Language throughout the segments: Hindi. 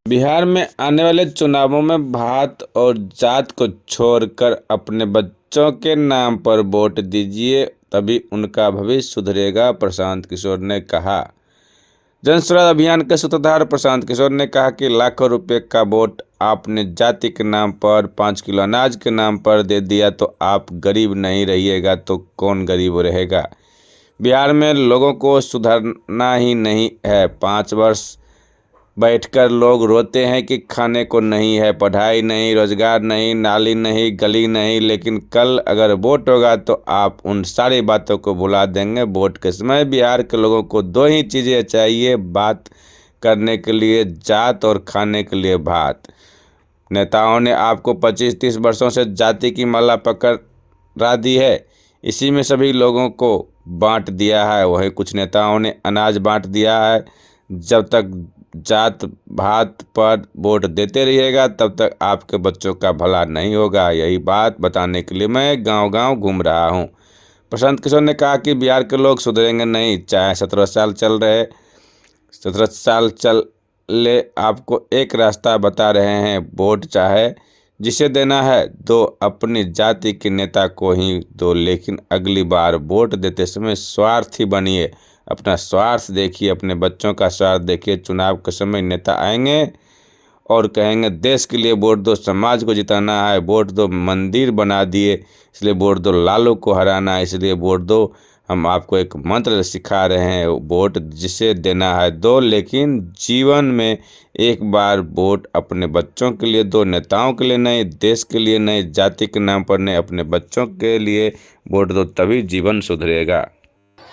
बिहार में आने वाले चुनावों में भात और जात को छोड़कर अपने बच्चों के नाम पर वोट दीजिए, तभी उनका भविष्य सुधरेगा, प्रशांत किशोर ने कहा। जन स्वराज अभियान के सूत्रधार प्रशांत किशोर ने कहा कि लाखों रुपए का वोट आपने जाति के नाम पर, 5 किलो अनाज के नाम पर दे दिया तो आप गरीब नहीं रहिएगा तो कौन गरीब रहेगा। बिहार में लोगों को सुधरना ही नहीं है। 5 वर्ष बैठकर लोग रोते हैं कि खाने को नहीं है, पढ़ाई नहीं, रोजगार नहीं, नाली नहीं, गली नहीं, लेकिन कल अगर वोट होगा तो आप उन सारी बातों को भुला देंगे। वोट के समय बिहार के लोगों को दो ही चीज़ें चाहिए, बात करने के लिए जात और खाने के लिए भात। नेताओं ने आपको 25-30 वर्षों से जाति की माला पकड़ा दी है, इसी में सभी लोगों को बांट दिया है। वहीं कुछ नेताओं ने अनाज बांट दिया है। जब तक जात भात पर वोट देते रहिएगा तब तक आपके बच्चों का भला नहीं होगा। यही बात बताने के लिए मैं गांव-गांव घूम रहा हूं। प्रशांत किशोर ने कहा कि बिहार के लोग सुधरेंगे नहीं, चाहे 17 साल चल रहे, 17 साल चले, आपको एक रास्ता बता रहे हैं, वोट चाहे जिसे देना है दो, अपनी जाति के नेता को ही दो, लेकिन अगली बार वोट देते समय स्वार्थी बनिए। अपना स्वार्थ देखिए, अपने बच्चों का स्वार्थ देखिए। चुनाव के समय नेता आएंगे और कहेंगे देश के लिए वोट दो, समाज को जिताना है, वोट दो, मंदिर बना दिए इसलिए वोट दो, लालू को हराना है इसलिए वोट दो। हम आपको एक मंत्र सिखा रहे हैं, वोट जिसे देना है दो, लेकिन जीवन में एक बार वोट अपने बच्चों के लिए दो, नेताओं के लिए नहीं, देश के लिए नहीं, जाति के नाम पर नहीं, अपने बच्चों के लिए वोट दो, तभी जीवन सुधरेगा।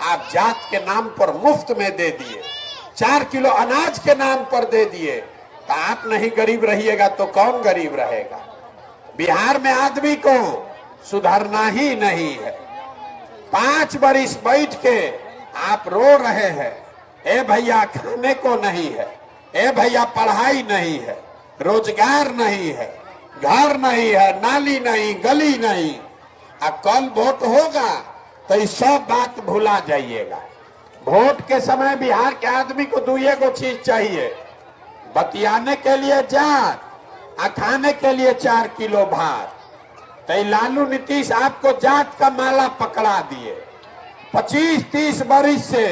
आप जात के नाम पर मुफ्त में दे दिए, 4 किलो अनाज के नाम पर दे दिए, तो आप नहीं गरीब रहिएगा तो कौन गरीब रहेगा। बिहार में आदमी को सुधरना ही नहीं है। 5 बरिस बैठ के आप रो रहे हैं, ए भैया खाने को नहीं है, ए भैया पढ़ाई नहीं है, रोजगार नहीं है, घर नहीं है, नाली नहीं, गली नहीं। अब कल वोट होगा तो ये सब बात भुला जाइएगा। वोट के समय बिहार के आदमी को दुइये को चीज चाहिए, बतियाने के लिए जात, खाने के लिए 4 किलो भात। तो लालू नीतीश आपको जात का माला पकड़ा दिए। 25-30 बरिस से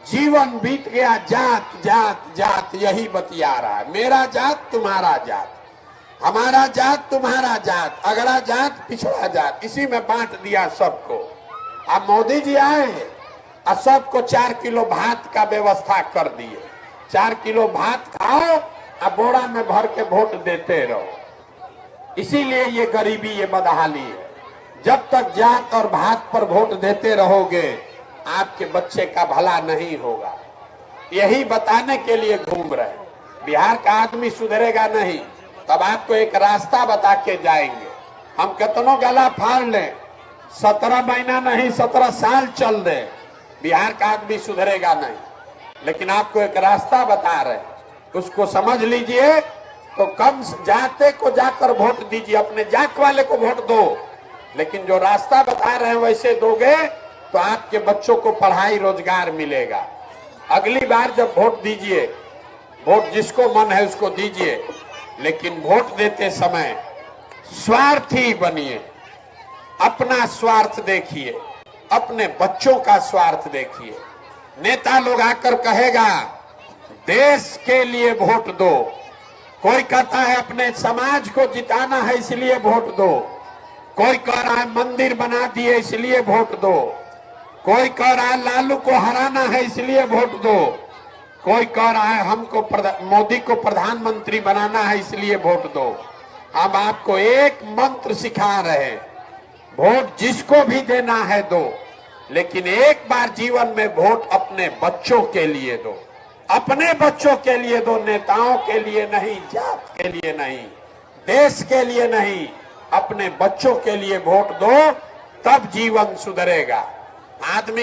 जीवन बीत गया, जात जात जात यही बतिया रहा है। मेरा जात तुम्हारा जात, हमारा जात तुम्हारा जात, अगला जात पिछड़ा जात, इसी में बांट दिया सबको। अब मोदी जी आए और सबको 4 किलो भात का व्यवस्था कर दिए। 4 किलो भात खाओ और बोरा में भर के वोट देते रहो। इसीलिए ये गरीबी, ये बदहाली है। जब तक जात और भात पर वोट देते रहोगे आपके बच्चे का भला नहीं होगा। यही बताने के लिए घूम रहे। बिहार का आदमी सुधरेगा नहीं, तब आपको एक रास्ता बता के जाएंगे। हम कितनों गला फाड़ लें, 17 महीना नहीं 17 साल चल दे, बिहार का आदमी सुधरेगा नहीं। लेकिन आपको एक रास्ता बता रहे, उसको समझ लीजिए। तो कम जाते को जाकर वोट दीजिए, अपने जात वाले को वोट दो, लेकिन जो रास्ता बता रहे हैं वैसे दोगे तो आपके बच्चों को पढ़ाई रोजगार मिलेगा। अगली बार जब वोट दीजिए, वोट जिसको मन है उसको दीजिए, लेकिन वोट देते समय स्वार्थी बनिए। अपना स्वार्थ देखिए, अपने बच्चों का स्वार्थ देखिए। नेता लोग आकर कहेगा देश के लिए वोट दो, कोई कहता है अपने समाज को जिताना है इसलिए वोट दो, कोई कह रहा है मंदिर बना दिए इसलिए वोट दो, कोई कह रहा है लालू को हराना है इसलिए वोट दो, कोई कह रहा है हमको मोदी को प्रधानमंत्री बनाना है इसलिए वोट दो। हम आपको एक मंत्र सिखा रहे हैं, वोट जिसको भी देना है दो, लेकिन एक बार जीवन में वोट अपने बच्चों के लिए दो। अपने बच्चों के लिए दो, नेताओं के लिए नहीं, जात के लिए नहीं, देश के लिए नहीं, अपने बच्चों के लिए वोट दो, तब जीवन सुधरेगा। आदमी